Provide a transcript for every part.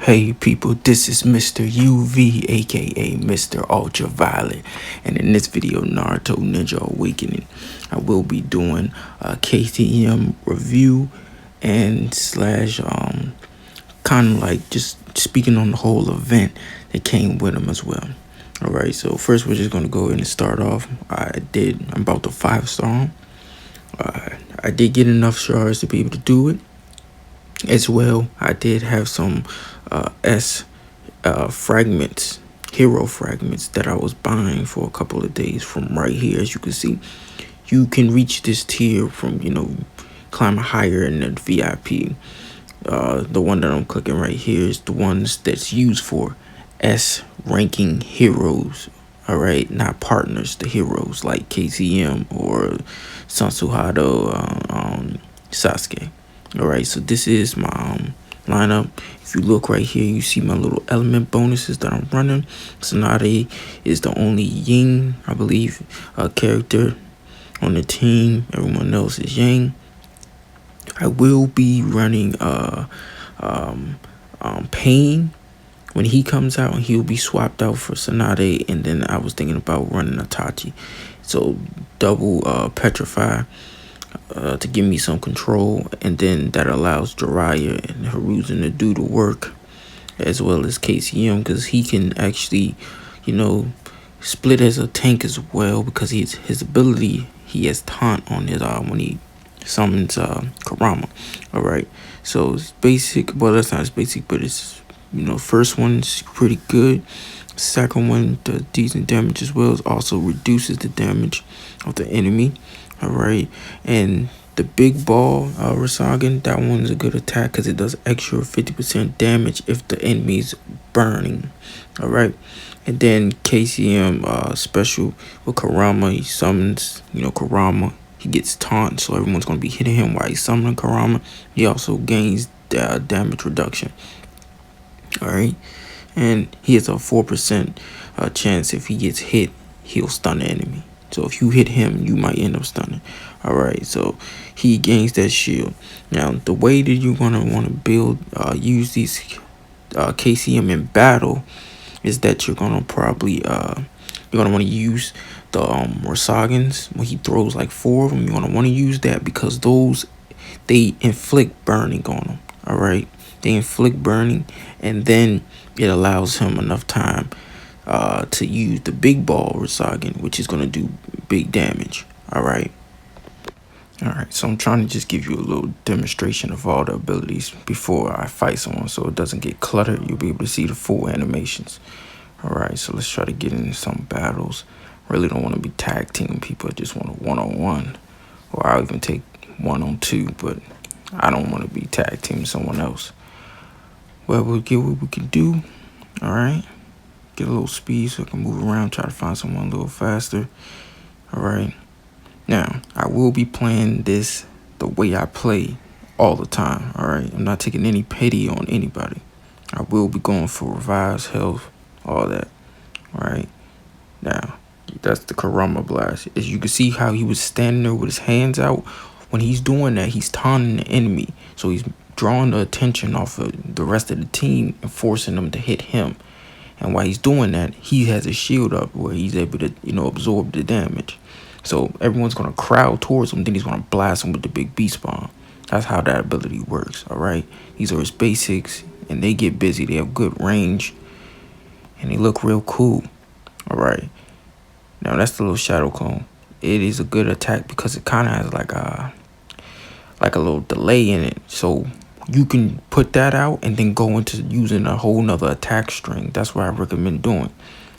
Hey people, this is Mr. UV aka Mr. Ultraviolet, and in this video Naruto Ninja Awakening I will be doing a KCM review and slash kind of like just speaking on the whole event that came with him as well. Alright, so first we're just going to go ahead and start off. I'm about to 5-star him. I did get enough shards to be able to do it. As well, I did have some fragments, hero fragments that I was buying for a couple of days from right here. As you can see, you can reach this tier from, climbing higher in the VIP. The one that I'm clicking right here is the ones that's used for S ranking heroes. All right, not partners, the heroes like KCM or Sansuhado, Sasuke. All right, so this is my lineup. If you look right here, you see my little element bonuses that I'm running. Tsunade is the only Yin, I believe, character on the team. Everyone else is Yang. I will be running Pain when he comes out, and he'll be swapped out for Tsunade. And then I was thinking about running Itachi, so double Petrify to give me some control, and then that allows Jiraiya and Hiruzen to do the work, as well as KCM, because he can actually, split as a tank as well, because his ability, he has taunt on his when he summons Kurama. All right, so it's basic. Well, that's not as basic, but it's first one's pretty good. Second one does decent damage as well. It also reduces the damage of the enemy. All right, and the big ball Rasengan, that one's a good attack because it does extra 50% damage if the enemy's burning. All right, and then KCM special with Kurama, he summons Kurama. He gets taunt, so everyone's gonna be hitting him while he's summoning Kurama. He also gains damage reduction. All right, and he has a 4% chance if he gets hit, he'll stun the enemy. So if you hit him, you might end up stunning. All right, so he gains that shield. Now, the way that you're gonna want to build, use these KCM in battle, is that you're gonna probably want to use the Rasengans when he throws like 4 of them. You're gonna want to use that because those, they inflict burning on them. All right, they inflict burning, and then it allows him enough time to use the big ball Rasengan, which is going to do big damage. All right, so I'm trying to just give you a little demonstration of all the abilities before I fight someone, so it doesn't get cluttered. You'll be able to see the full animations. All right, so let's try to get into some battles. Really don't want to be tag teaming people. I just want a one-on-one, or I'll even take 1-on-2, but I don't want to be tag teaming someone else. Well, we'll get what we can do. All right, get a little speed so I can move around, try to find someone a little faster. All right, now I will be playing this the way I play all the time. All right, I'm not taking any pity on anybody. I will be going for revives, health, all that. All right, now that's the Kurama blast. As you can see how he was standing there with his hands out. When he's doing that, he's taunting the enemy, so he's drawing the attention off of the rest of the team and forcing them to hit him. And while he's doing that, he has a shield up where he's able to, absorb the damage. So everyone's going to crowd towards him, then he's going to blast him with the big beast bomb. That's how that ability works, all right? These are his basics, and they get busy. They have good range, and they look real cool, all right? Now, that's the little shadow clone. It is a good attack because it kind of has like a little delay in it. So you can put that out and then go into using a whole nother attack string. That's what I recommend doing.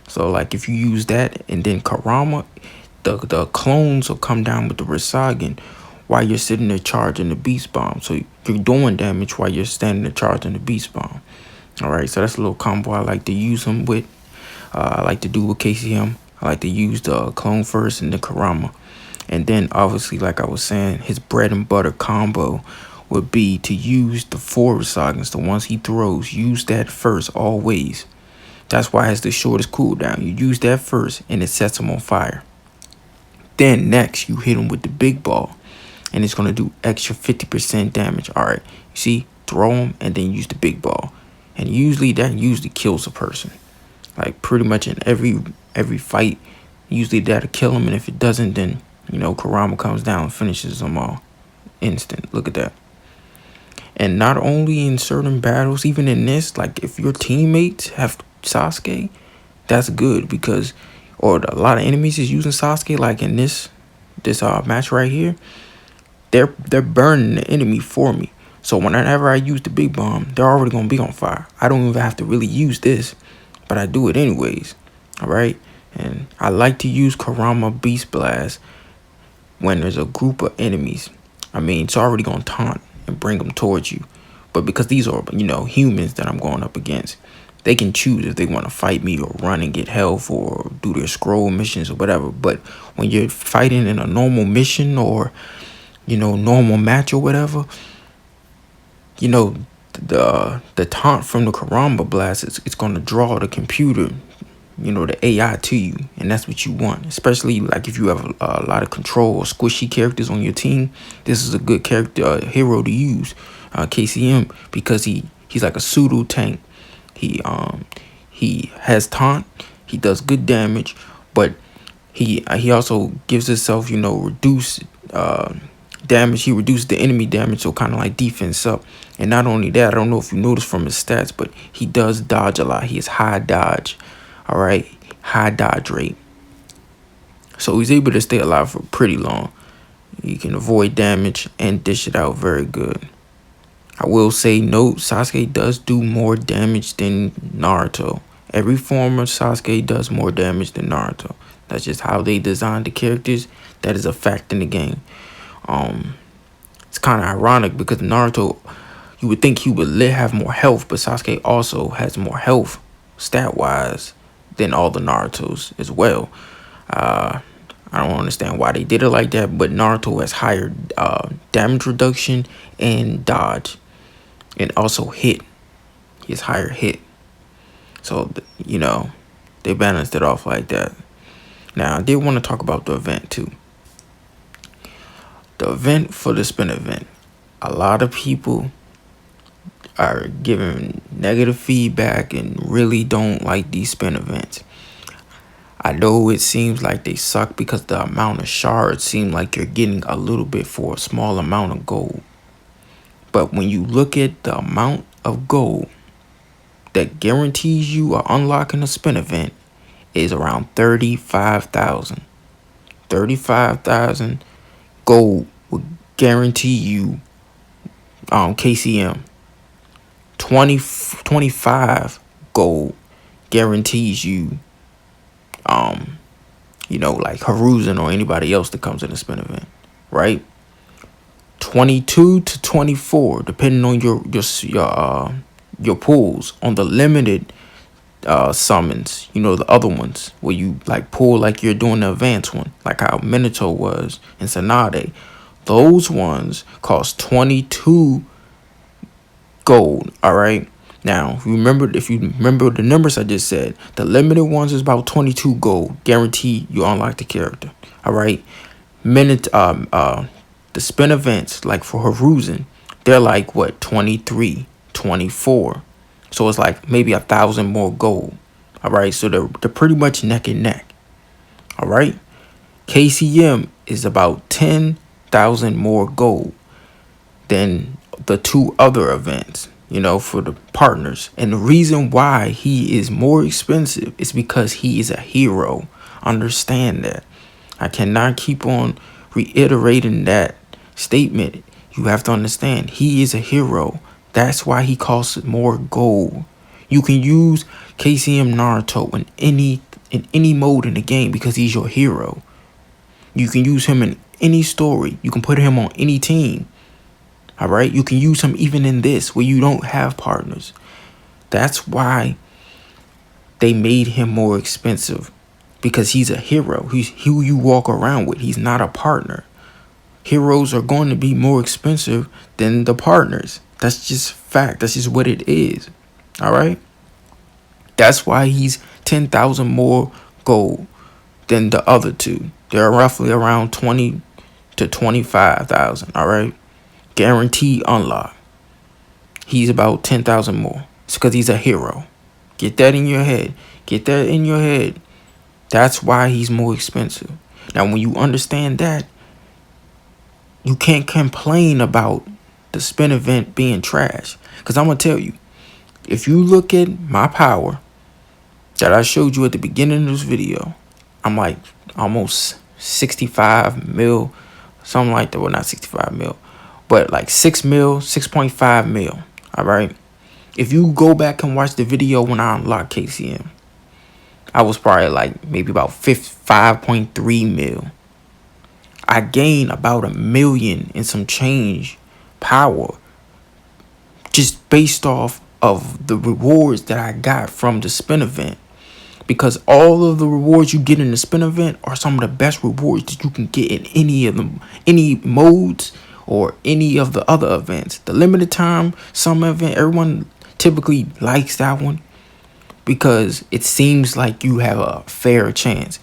So like if you use that and then Kurama, the clones will come down with the Rasengan while you're sitting there charging the beast bomb. So you're doing damage while you're standing there charging the beast bomb. All right, so that's a little combo I like to use them with. I like to do with KCM. I like to use the clone first and the Kurama. And then obviously, like I was saying, his bread and butter combo would be to use the 4 Rasengans, the ones he throws. Use that first always. That's why it has the shortest cooldown. You use that first and it sets him on fire. Then next you hit him with the big ball and it's going to do extra 50% damage. All right, you see, throw him and then use the big ball. and usually that kills a person. Like pretty much in every fight, usually that'll kill him, and if it doesn't, then Kurama comes down and finishes them all instant. Look at that. And not only in certain battles, even in this, like if your teammates have Sasuke, that's good, because or a lot of enemies is using Sasuke, like in this match right here, they're burning the enemy for me. So whenever I use the big bomb, they're already gonna be on fire. I don't even have to really use this, but I do it anyways. All right, and I like to use Kurama Beast Blast when there's a group of enemies. I mean, it's already gonna taunt and bring them towards you, but because these are humans that I'm going up against, they can choose if they want to fight me or run and get health or do their scroll missions or whatever. But when you're fighting in a normal mission or normal match or whatever, the taunt from the Kurama blast, it's going to draw the computer, the AI to you, and that's what you want. Especially like if you have a lot of control or squishy characters on your team, this is a good hero to use, KCM, because he's like a pseudo tank. He has taunt, he does good damage, but he also gives himself reduce damage. He reduces the enemy damage, so kind of like defense up. And not only that, I don't know if you noticed from his stats, but he does dodge a lot. He has high dodge, all right, high dodge rate, so he's able to stay alive for pretty long. He can avoid damage and dish it out very good. I will say, note, Sasuke does do more damage than Naruto. Every form of Sasuke does more damage than Naruto. That's just how they designed the characters. That is a fact in the game. It's kind of ironic because Naruto, you would think he would have more health, but Sasuke also has more health stat-wise than all the Narutos as well. I don't understand why they did it like that, but Naruto has higher damage reduction and dodge, and also hit. He has higher hit. So, they balanced it off like that. Now, I did want to talk about the event too. The event for the spin event. A lot of people are giving negative feedback and really don't like these spin events. I know it seems like they suck because the amount of shards seem like you're getting a little bit for a small amount of gold. But when you look at the amount of gold that guarantees you are unlocking a spin event, is around 35,000. 35,000 gold will guarantee you KCM. 25 gold guarantees you like Hiruzen or anybody else that comes in the spin event, right? 22 to 24, depending on your pulls on the limited summons, the other ones where you like pull like you're doing the advanced one, like how Minato was in Tsunade. Those ones cost 22 gold. All right. Now, if you remember the numbers I just said, the limited ones is about 22 gold. Guarantee you unlock the character. All right. The spin events, like for Hiruzen, they're like what, 23, 24. So it's like maybe 1,000 more gold. All right. So they're pretty much neck and neck. All right. KCM is about 10,000 more gold than the two other events, for the partners. And the reason why he is more expensive is because he is a hero. Understand that. I cannot keep on reiterating that statement. You have to understand, he is a hero. That's why he costs more gold. You can use KCM Naruto in any mode in the game because he's your hero. You can use him in any story. You can put him on any team. All right. You can use him even in this where you don't have partners. That's why they made him more expensive, because he's a hero. He's who you walk around with. He's not a partner. Heroes are going to be more expensive than the partners. That's just fact. That's just what it is. All right. That's why he's 10,000 more gold than the other two. They're roughly around 20 to 25,000. All right. Guaranteed unlock. He's about 10,000 more. It's because he's a hero. Get that in your head. Get that in your head. That's why he's more expensive. Now, when you understand that, you can't complain about the spin event being trash. Because I'm going to tell you, if you look at my power that I showed you at the beginning of this video, I'm like almost 65 mil, something like that. Well, not 65 mil, but like 6 mil, 6.5 mil. All right. If you go back and watch the video when I unlocked KCM, I was probably like maybe about 5.3 mil. I gained about 1 million and some change power just based off of the rewards that I got from the spin event. Because all of the rewards you get in the spin event are some of the best rewards that you can get in any modes or any of the other events. The limited time summer event, everyone typically likes that one because it seems like you have a fair chance.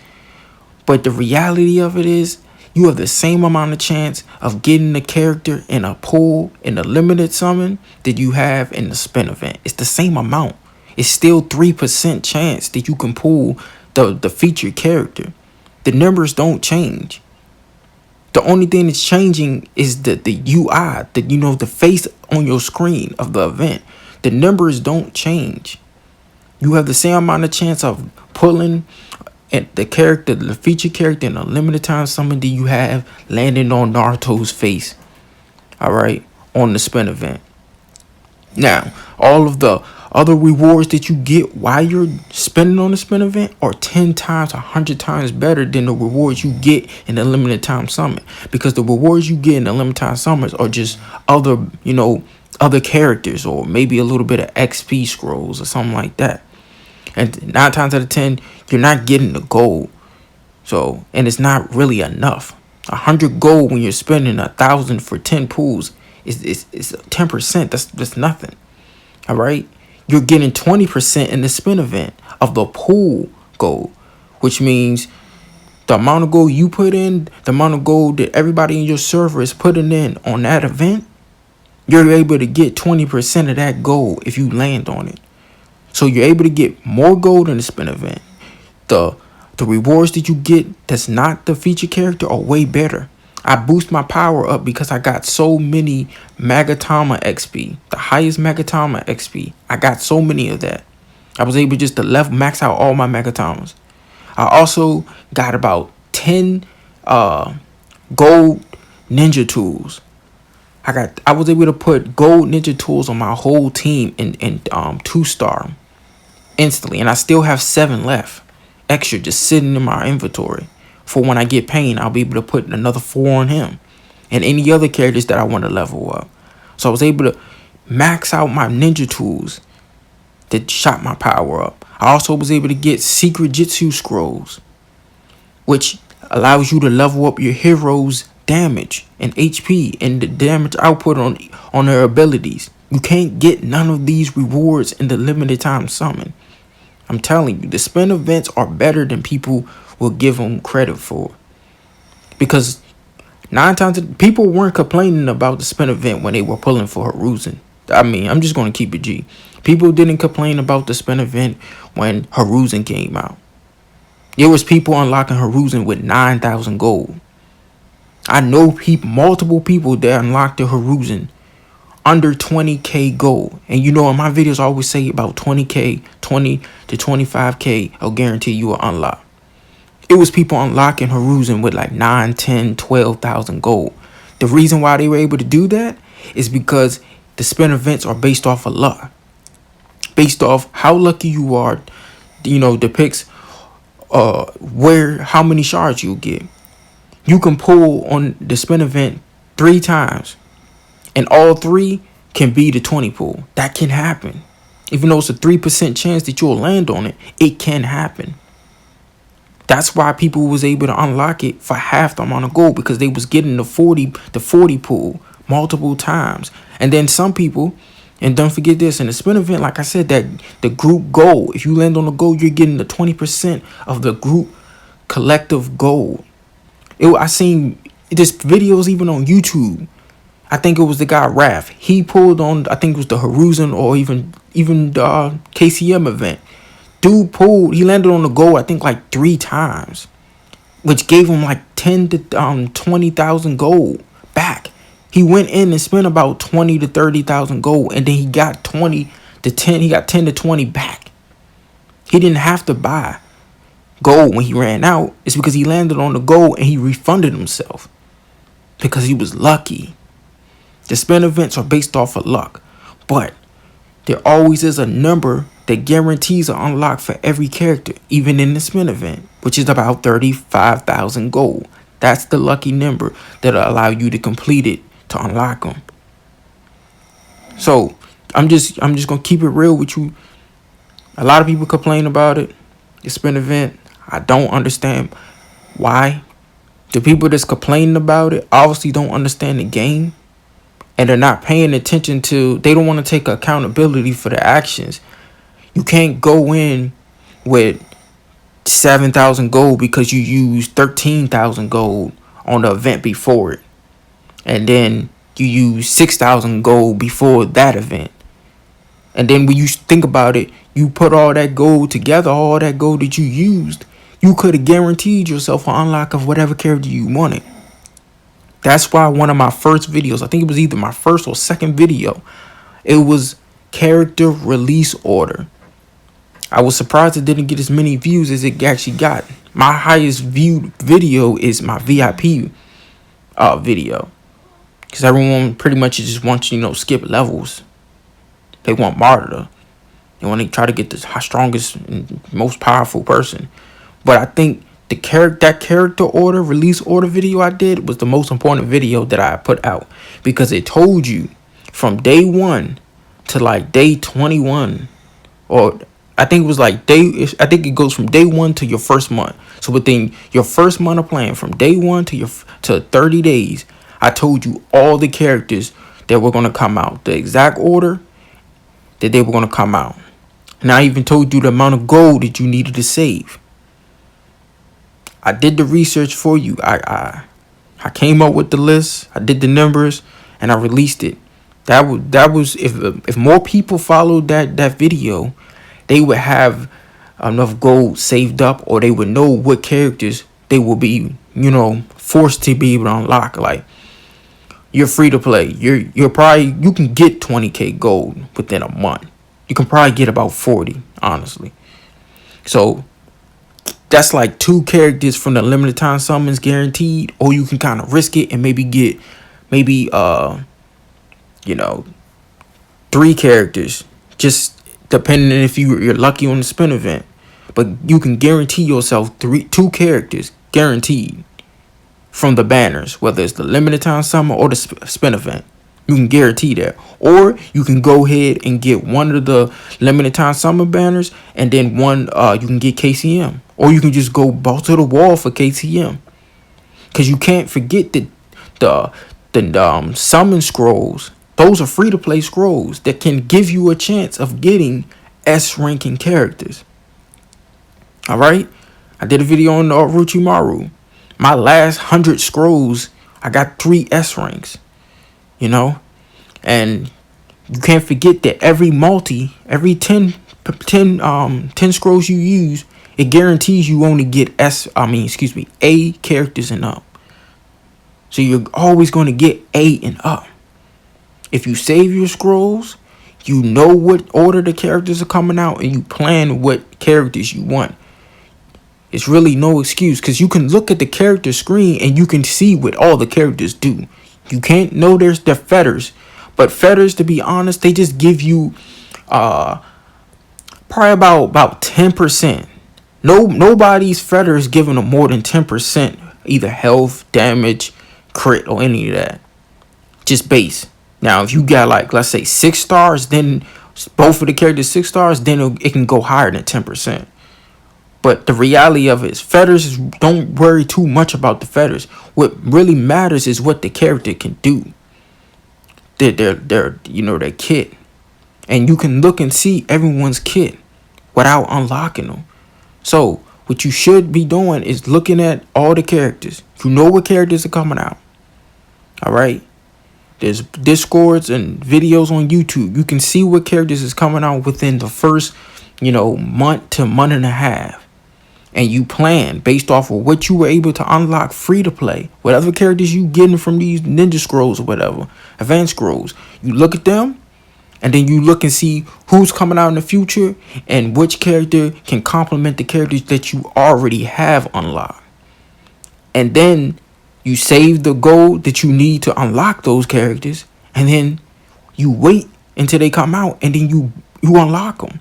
But the reality of it is, you have the same amount of chance of getting the character in a pool in the limited summon that you have in the spin event. It's the same amount. It's still 3% chance that you can pull the featured character. The numbers don't change. The only thing that's changing is the UI, the face on your screen of the event. The numbers don't change. You have the same amount of chance of pulling the featured character in a limited time summon that you have landing on Naruto's face. Alright, on the spin event. Now, all of the other rewards that you get while you're spending on the spin event are 10 times, 100 times better than the rewards you get in the limited time summon. Because the rewards you get in the limited time summons are just other characters, or maybe a little bit of XP scrolls or something like that. And 9 times out of 10, you're not getting the gold. So, and it's not really enough. 100 gold when you're spending 1,000 for 10 pools is 10%. That's nothing. All right. You're getting 20% in the spin event of the pool gold, which means the amount of gold you put in, the amount of gold that everybody in your server is putting in on that event, you're able to get 20% of that gold if you land on it. So you're able to get more gold in the spin event. The rewards that you get that's not the featured character are way better. I boost my power up because I got so many Magatama XP. The highest Magatama XP. I got so many of that. I was able just to max out all my Magatamas. I also got about 10 gold ninja tools. I was able to put gold ninja tools on my whole team in 2-star instantly, and I still have 7 left extra just sitting in my inventory. For when I get pain, I'll be able to put another 4 on him and any other characters that I want to level up. So I was able to max out my ninja tools that shot my power up. I also was able to get secret jutsu scrolls, which allows you to level up your heroes' damage and HP and the damage output on their abilities. You can't get none of these rewards in the limited time summon. I'm telling you, the spin events are better than people will give them credit for. Because 9 times people weren't complaining about the spin event when they were pulling for Hiruzen. I mean, I'm just going to keep it G. People didn't complain about the spin event when Hiruzen came out. There was people unlocking Hiruzen with 9,000 gold. I know multiple people that unlocked the Hiruzen under 20k gold. And in my videos I always say about 20k, 20 to 25k, I'll guarantee you will unlock. It was people unlocking Hiruzen with like 9, 10, 12,000 gold. The reason why they were able to do that is because the spin events are based off of luck. Based off how lucky you are, depicts how many shards you get. You can pull on the spin event 3 times, and all 3 can be the 20 pool. That can happen. Even though it's a 3% chance that you'll land on it, it can happen. That's why people was able to unlock it for half the amount of gold, because they was getting the 40 pool multiple times. And then some people, and don't forget this, in the spin event, like I said, that the group gold, if you land on the gold, you're getting the 20% of the group collective gold. I seen this videos even on YouTube. I think it was the guy Raph. He pulled on, I think it was the Hiruzen, or even even the KCM event. Dude he landed on the goal, I think like 3 times, which gave him like 10 to 20,000 gold back. He went in and spent about 20 to 30,000 gold, and then he got 20 to 10. He got 10 to 20 back. He didn't have to buy gold when he ran out. It's because he landed on the gold and he refunded himself because he was lucky. The spin events are based off of luck, but there always is a number that guarantees an unlock for every character, even in the spin event, which is about 35,000 gold. That's the lucky number that'll allow you to complete it to unlock them. So I'm just gonna keep it real with you. A lot of people complain about it. The spin event, I don't understand why. The people that's complaining about it obviously don't understand the game, and they're not paying attention to. They don't want to take accountability for their actions. You can't go in with 7,000 gold because you used 13,000 gold on the event before it, and then you use 6,000 gold before that event. And then when you think about it, you put all that gold together, all that gold that you used, you could have guaranteed yourself an unlock of whatever character you wanted. That's why one of my first videos, I think it was either my first or second video, it was character release order. I was surprised it didn't get as many views as it actually got. My highest viewed video is my VIP video, because everyone pretty much just wants, skip levels. They want martyr. They want to try to get the strongest and most powerful person. But I think that character order, release order video I did was the most important video that I put out, because it told you from day 1 to like day 21, or I think it was like I think it goes from day 1 to your first month. So within your first month of playing, from day 1 to 30 days, I told you all the characters that were going to come out, the exact order that they were going to come out. And I even told you the amount of gold that you needed to save. I did the research for you. I came up with the list. I did the numbers, and I released it. That was if more people followed that video, they would have enough gold saved up, or they would know what characters they will be, forced to be able to unlock. Like, you're free to play. You can get 20k gold within a month. You can probably get about 40, honestly. So that's like 2 characters from the limited time summons guaranteed, or you can kind of risk it and maybe get 3 characters, just depending if you're lucky on the spin event. But you can guarantee yourself 2 characters guaranteed from the banners, whether it's the limited time summon or the spin event. You can guarantee that. Or you can go ahead and get one of the limited time summon banners, and then one you can get KCM. Or you can just go ball to the wall for KCM. Because you can't forget that the summon scrolls, those are free to play scrolls that can give you a chance of getting S ranking characters. Alright? I did a video on Orochimaru. My last 100 scrolls, I got 3 S ranks. And you can't forget that every 10 scrolls you use, it guarantees you only get A characters and up. So you're always going to get A and up. If you save your scrolls, you know what order the characters are coming out, and you plan what characters you want. It's really no excuse, because you can look at the character screen and you can see what all the characters do. You can't know their feathers, but feathers, to be honest, they just give you probably about 10%. Nobody's feathers giving them more than 10%, either health, damage, crit, or any of that. Just base. Now, if you got let's say 6 stars, then both of the characters 6 stars, then it can go higher than 10%. But the reality of it is, feathers, don't worry too much about the feathers. What really matters is what the character can do. Their kit. And you can look and see everyone's kit without unlocking them. So what you should be doing is looking at all the characters. You know what characters are coming out. Alright? There's Discords and videos on YouTube. You can see what characters is coming out within the first, month to month and a half. And you plan based off of what you were able to unlock free to play. Whatever characters you getting from these ninja scrolls or whatever, advanced scrolls. You look at them, and then you look and see who's coming out in the future and which character can complement the characters that you already have unlocked. And then you save the gold that you need to unlock those characters, and then you wait until they come out, and then you unlock them.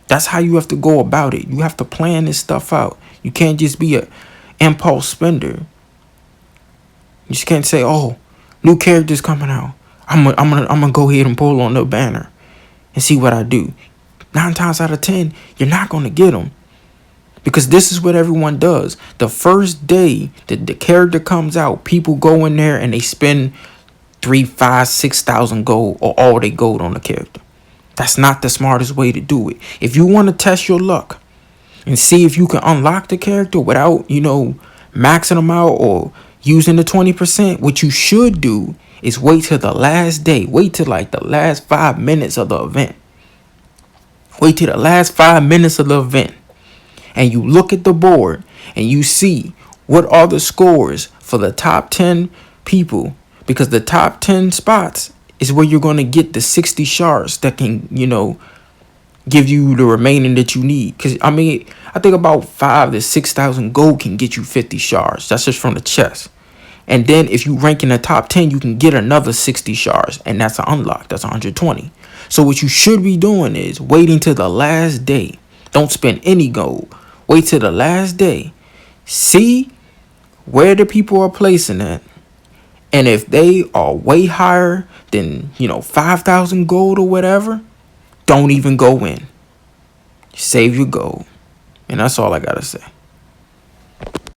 That's how you have to go about it. You have to plan this stuff out. You can't just be a impulse spender. You just can't say, "Oh, new characters coming out. I'm gonna go ahead and pull on the banner and see what I do." 9 times out of 10, you're not gonna get them. Because this is what everyone does. The first day that the character comes out, people go in there and they spend 3, 5, 6,000 gold or all they gold on the character. That's not the smartest way to do it. If you want to test your luck and see if you can unlock the character without, maxing them out or using the 20%, what you should do is wait till the last day. Wait till like the last 5 minutes of the event. Wait till the last 5 minutes of the event. And you look at the board and you see what are the scores for the top 10 people. Because the top 10 spots is where you're going to get the 60 shards that can, give you the remaining that you need. Because, I think about 5,000 to 6,000 gold can get you 50 shards. That's just from the chest. And then if you rank in the top 10, you can get another 60 shards. And that's an unlock. That's 120. So what you should be doing is waiting till the last day. Don't spend any gold. Wait till the last day. See where the people are placing it. And if they are way higher than, 5,000 gold or whatever, don't even go in. Save your gold. And that's all I got to say.